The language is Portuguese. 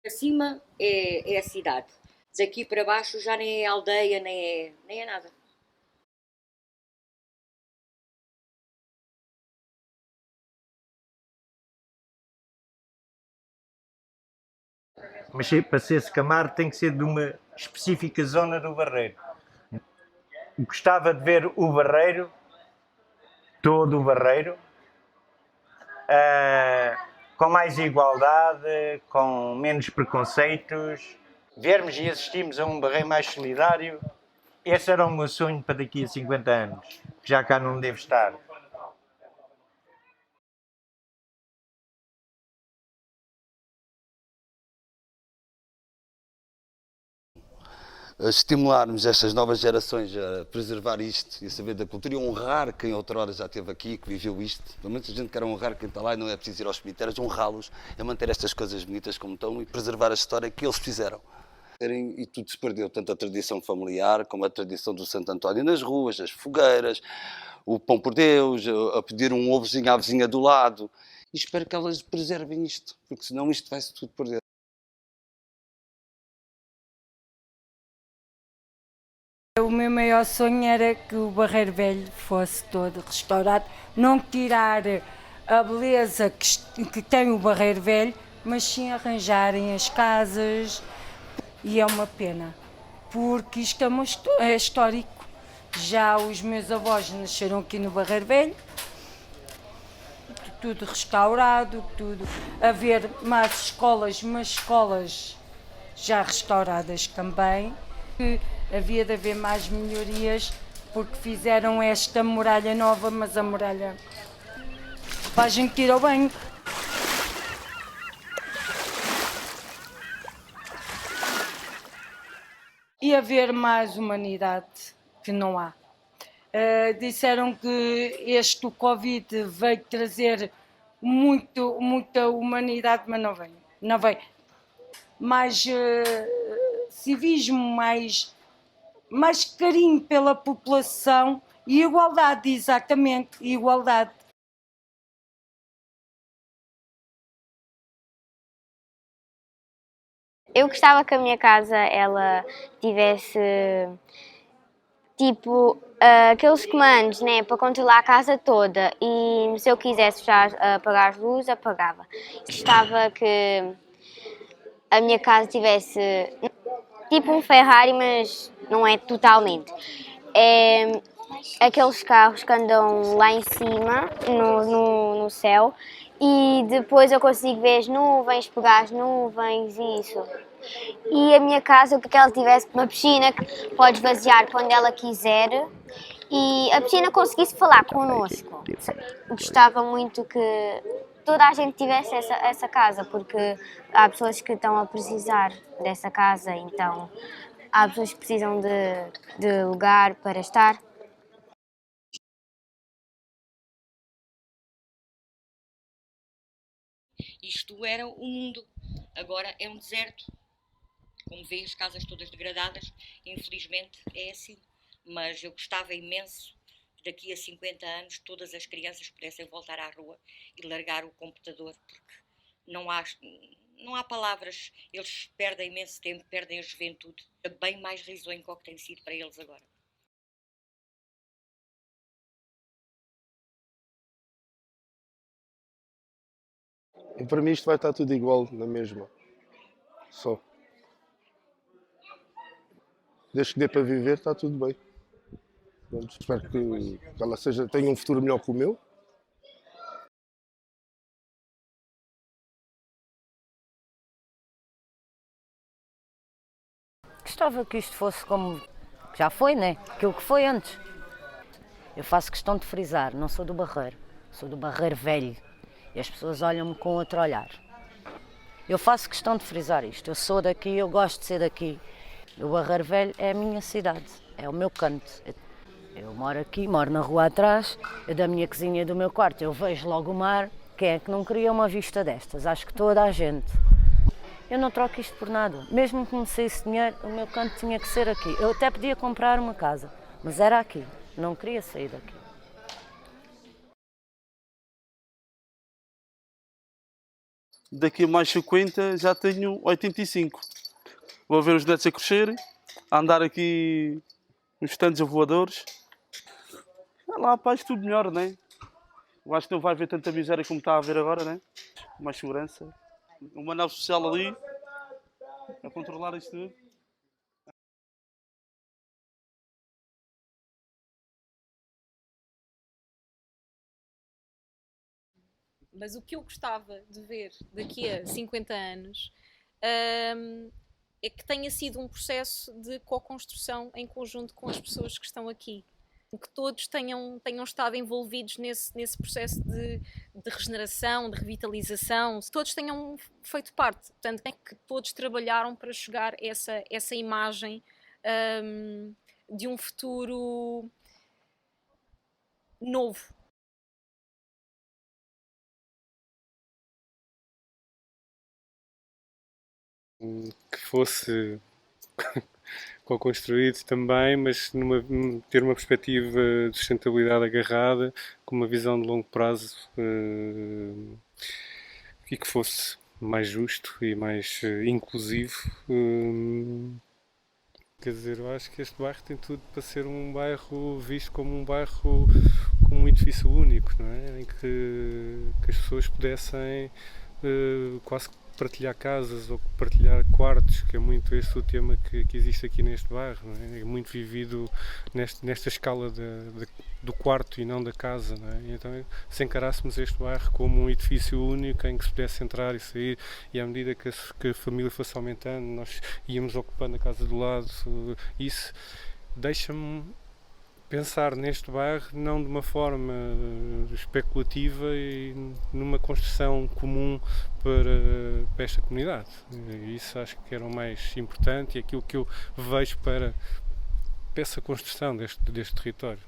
Acima é a cidade. Daqui para baixo já nem é aldeia, nem é nada. Mas para ser Secamar tem que ser de uma específica zona do Barreiro. Gostava de ver o Barreiro, todo o Barreiro, com mais igualdade, com menos preconceitos. Vermos e assistirmos a um Barreiro mais solidário, esse era o meu sonho para daqui a 50 anos, que já cá não devo estar. Estimularmos estas novas gerações a preservar isto e a saber da cultura e honrar quem outrora já esteve aqui, que viveu isto. Pelo menos a gente quer honrar quem está lá e não é preciso ir aos cemitérios, honrá-los, a manter estas coisas bonitas como estão e preservar a história que eles fizeram. E tudo se perdeu, tanto a tradição familiar como a tradição do Santo António nas ruas, as fogueiras, o pão por Deus, a pedir um ovozinho à vizinha do lado. E espero que elas preservem isto, porque senão isto vai-se tudo perder. O meu maior sonho era que o Barreiro Velho fosse todo restaurado, não tirar a beleza que tem o Barreiro Velho, mas sim arranjarem as casas, e é uma pena, porque isto é histórico. Já os meus avós nasceram aqui no Barreiro Velho, tudo restaurado, tudo, haver mais escolas, mas escolas já restauradas também. Havia de haver mais melhorias porque fizeram esta muralha nova, mas a muralha para a gente ir ao banho. E haver mais humanidade, que não há. Disseram que este Covid veio trazer muita humanidade, mas não veio. Não veio. Mais civismo, mais carinho pela população e igualdade, exatamente, igualdade. Eu gostava que a minha casa ela tivesse tipo aqueles comandos, né, para controlar a casa toda e se eu quisesse fechar, apagar as luzes, apagava. Gostava que a minha casa tivesse tipo um Ferrari, mas não é totalmente. É aqueles carros que andam lá em cima, no céu, e depois eu consigo ver as nuvens, pegar as nuvens e isso. E a minha casa, eu queria que ela tivesse uma piscina que pode esvaziar quando ela quiser e a piscina conseguisse falar connosco. Gostava muito que toda a gente tivesse essa casa, porque há pessoas que estão a precisar dessa casa, então há pessoas que precisam de lugar para estar. Isto era o mundo, agora é um deserto. Como vê, as casas todas degradadas, infelizmente é assim. Mas eu gostava imenso que daqui a 50 anos todas as crianças pudessem voltar à rua e largar o computador, porque não há palavras. Eles perdem imenso tempo, perdem a juventude. É bem mais risonho que o que tem sido para eles agora. E para mim isto vai estar tudo igual na mesma. Só. Desde que dê para viver, está tudo bem. Pronto, espero que ela tenha um futuro melhor que o meu. Gostava que isto fosse como já foi, né? Aquilo que foi antes. Eu faço questão de frisar, não sou do Barreiro, sou do Barreiro Velho. E as pessoas olham-me com outro olhar. Eu faço questão de frisar isto. Eu sou daqui, eu gosto de ser daqui. O Barreiro Velho é a minha cidade, é o meu canto. Eu moro aqui, moro na rua atrás, da minha cozinha e do meu quarto. Eu vejo logo o mar. Quem é que não queria uma vista destas? Acho que toda a gente. Eu não troco isto por nada. Mesmo que me saísse dinheiro, o meu canto tinha que ser aqui. Eu até podia comprar uma casa, mas era aqui. Não queria sair daqui. daqui a mais 50 já tenho 85. Vou ver os netos a crescerem, a andar aqui nos stands a voadores. Lá, paz, tudo melhor, né? Eu acho que não vai haver tanta miséria como está a haver agora, né? Mais segurança. Uma nave social ali, a controlar isto tudo. Mas o que eu gostava de ver daqui a 50 anos é que tenha sido um processo de co-construção em conjunto com as pessoas que estão aqui. Que todos tenham estado envolvidos nesse processo de regeneração, de revitalização, todos tenham feito parte. Portanto, é que todos trabalharam para chegar a essa imagem de um futuro novo. Que fosse co-construído também, mas ter uma perspectiva de sustentabilidade agarrada, com uma visão de longo prazo e que fosse mais justo e mais inclusivo. Quer dizer, eu acho que este bairro tem tudo para ser um bairro visto como um bairro com um edifício único, não é? Em que as pessoas pudessem quase partilhar casas ou partilhar quartos, que é muito esse o tema que existe aqui neste bairro, não é? É muito vivido nesta escala do quarto e não da casa, não é? Então, se encarássemos este bairro como um edifício único em que se pudesse entrar e sair, e à medida que a família fosse aumentando, nós íamos ocupando a casa do lado, isso deixa-me pensar neste bairro não de uma forma especulativa e numa construção comum para esta comunidade. Isso acho que era o mais importante e aquilo que eu vejo para essa construção deste território.